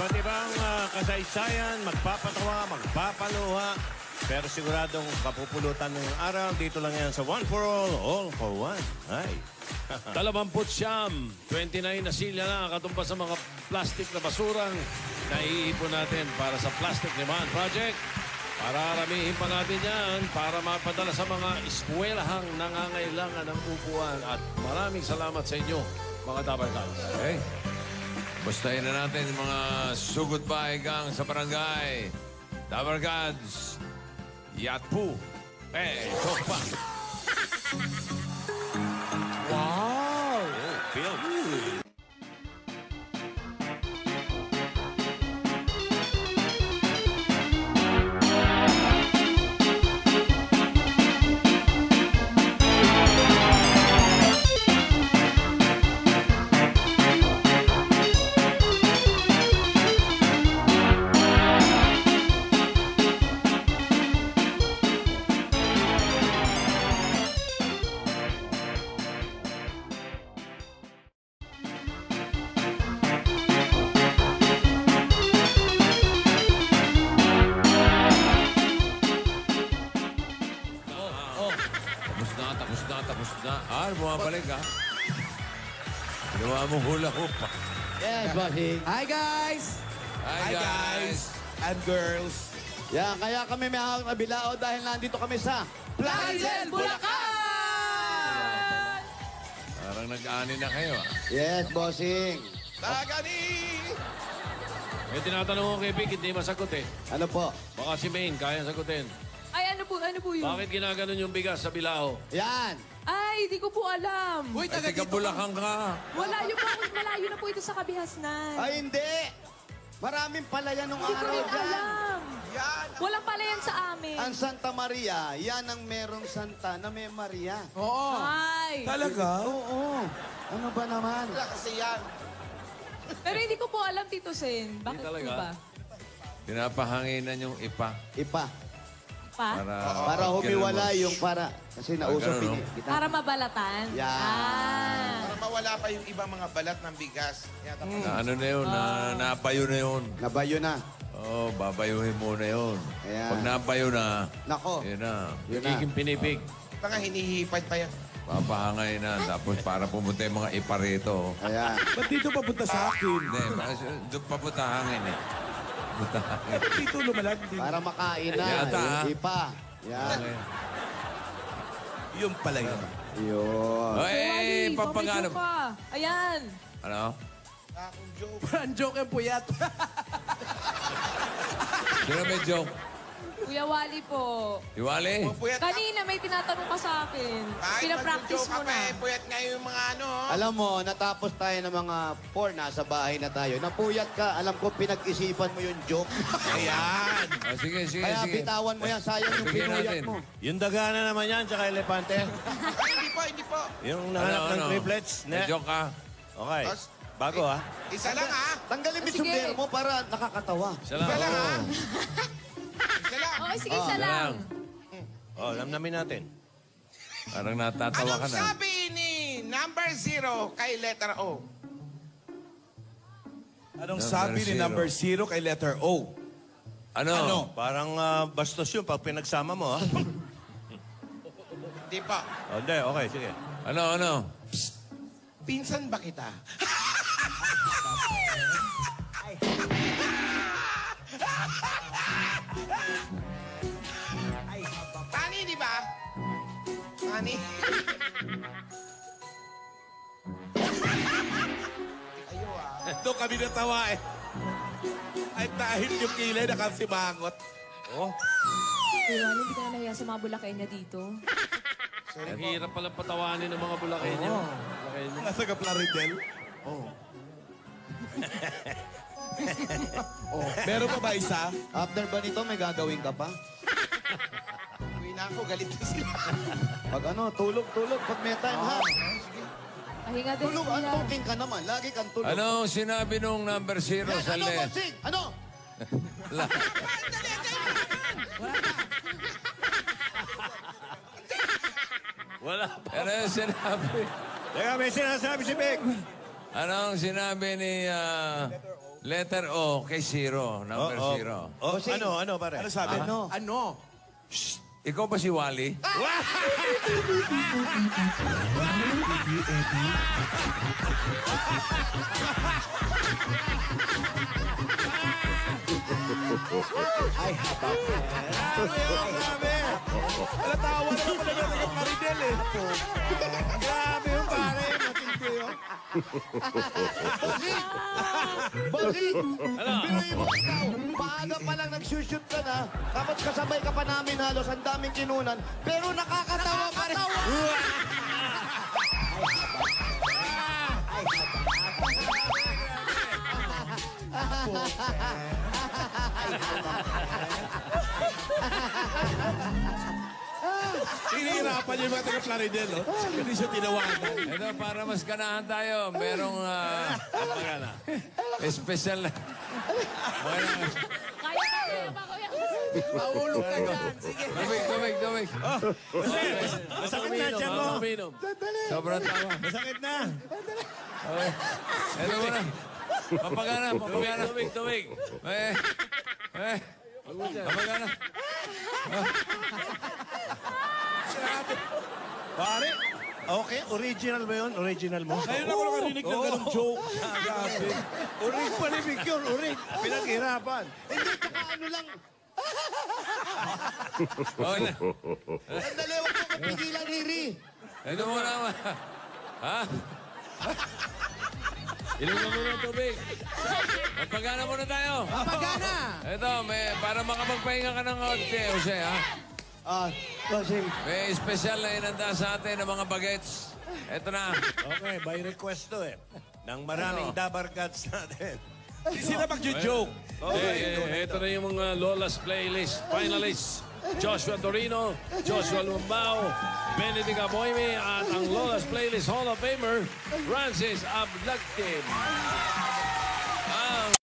Iba't ibang kasaysayan, magpapatawa, magpapaluha. Pero siguradong kapupulutan ng araw. Dito lang yan sa One for All for One. Ay. 29, 29 na silya na katumpas sa mga plastic na basurang naiipon natin para sa Plastic Demand Project. Pararamihin pa natin yan para mapadala sa mga eskwelahang nangangailangan ng upuan. At maraming salamat sa inyo, mga Tabarkads. Okay. Bastahin na natin yung mga sugod pa igang sa barangay. Tabarkads, Yatpu, Chokpa. Wow! Oh, feel good. Tapos na. Bumabalik ha. Ginawa mo hula hoop pa. Yes, bossing. Hi, guys! Hi guys. And girls. Yan, kaya kami may hawak na bilao dahil nandito kami sa Plaridel, Bulacan! Parang nag-ani na kayo ah. Yes, bossing. Tagani! May tinatanong ko kay Vic, hindi masagot eh. Ano po? Baka si Maine, kaya sagutin. Ay, ano po yun? Bakit ginaganon yung bigas sa bilao? Yan. Ay, di ko po alam. Uy, Ay, taga taga dito. Bulacan ka. Malayo na po ito sa Kabihasnan. Ay, hindi. Maraming palayan nung Hindi ko araw rin dyan. alam. Yan. Walang pala yan sa amin. Ang Santa Maria, yan ang merong Santa na may Maria. Oo. Ay. Talaga? Oo. Ano ba naman? Wala kasi yan. Pero hindi ko po alam, Tito Sen. Bakit po talaga. ba? Pinapahanginan yung ipa. Ipa. Pa? Para humiwala yung para. Kasi nauso ganun, no? kita. Para mabalatan? Yan. Ah. Para mawala pa yung ibang mga balat ng bigas. Yan, tapos. Na ano na yun, napayo na yun. Nabayo na. Oo, babayuhin mo na yun. Ayan. Pag napayo na, Nako. yun na. Yun na. Nagiging pinipig. Mga hinihipad pa yan. Papahangay na. Tapos para pumunta yung mga ipa rito. Ayan. Ba't dito papunta sa akin? Hindi, doon papunta hangin eh. Papunta hangin. Ba't dito lumalag? Para makain na. Yata, yung ha? Ipa. Yan. Okay. Yung pala yun. Yun. Ay, Wally, pampagano. pamedyo ka. Ayan. Ano? Akong joke. Parang joke yung puyat. Sino may joke? Kuya Wally po. Iwali? Puyat ka. Kanina may tinatanong ka sa akin. Ay, Pinapractice mag-joke mo ka pa na. eh. Puyat nga yung mga ano. Alam mo, natapos tayo ng mga 4, nasa bahay na tayo. Napuyat ka, alam ko pinag-isipan mo yung joke. Ayan. Oh, sige, sige, Kaya sige. bitawan mo yan, sayang yung Bigyan pinuyat natin. mo. Yung dagana naman yan, tsaka elepante. Ay, hindi po. Yung nahanap ng triplets. May joke ka? Okay. Tapos, Bago ha. Isa lang ha. Tanggalin mo yung Sige. sombrero mo para nakakatawa. Isa lang ha. Isa lang. Okay, sige, isa lang. Oh, alam namin natin. Parang natatawa ka Anong na. sabi ni number 0 kay letter O? Anong Number sabi ni zero. number 0 kay letter O? Ano? Parang bastos yun pag pinagsama mo ha. Hindi pa. Oh, hindi, okay, sige. Ano? Pinsan ba kita? Tani, di ba? Tani. Kayo ah. Doon kami natawa eh. Ay dahil yung kilay nakasimangot. Oh, Kuya Wally, hindi ka na nahiya sa mga bulakay niya dito. Ang hirap palang patawanin ng mga Bulakenyo. Bulakenyo. Nasa ka Plaridel. Meron pa ba isa? After ba nito, may gagawin ka pa? Uwi na ako, galit na sila. Pag ano, tulog. Pag may time ha. Pahinga din, Tulog, kuya. antuking ka naman. Lagi kang tulog. Ano sinabi nung number 0 Yan, sa ano, le? bossing? Ano? wala pa. Ano yung sinabi? Teka, may sinasabi si Beck. Anong sinabi ni Letter O kay Zero. Number zero. Oh, ano, pare? Ano sabi? Ano? Ikaw ba si Wally? Grabe! Alatawa na pala na ng Maridel eh. Grabe yung pare. Matindi yun. Bossing! Ano? Biruin mo ikaw. Maaga pa lang nagsushoot ka na. Tapos kasabay ka pa namin halos. Ang daming kinunan. Pero nakakatawa pa rin. Hinihirapan niya yung mga taga-Plaridel, no? Hindi siya tinawagan. Ito, para mas ganahan tayo, merong special na... Okay lang. Kaya pa, kuya. Mahulog ka dyan. Sige. Tubig. Masakit na, tiyan mo. Uminom. Sobrang tawa. Masakit na. Okay. Ito mo na. Papagana. Tubig. Papagana. Pare, okay, original ba yun? Original mo? Ngayon ako nakarinig ng ganong joke. Grabe. Urig panibig yun, urig. Pinaghirapan. Hindi, tsaka ano lang. Okay na. Sandali, huwag mo kapigilan, Riri. Ito mo na. Ha? Inom na muna ng tubig. Magpagana muna tayo. Pagana. Ito, para makapagpahinga ka ng konti, Jose, ha? Bossing. May special na inanda sa atin ng mga bagets. Ito na. Okay, by request to eh. Nang maraming dabar gods natin. Hindi sila mag-joke. Ito na yung mga Lola's Playlist finalists. Joshua Torino, Joshua Lumbao, Benedict Aboyme, at ang Lola's Playlist Hall of Famer, Francis Ablagtim. Ang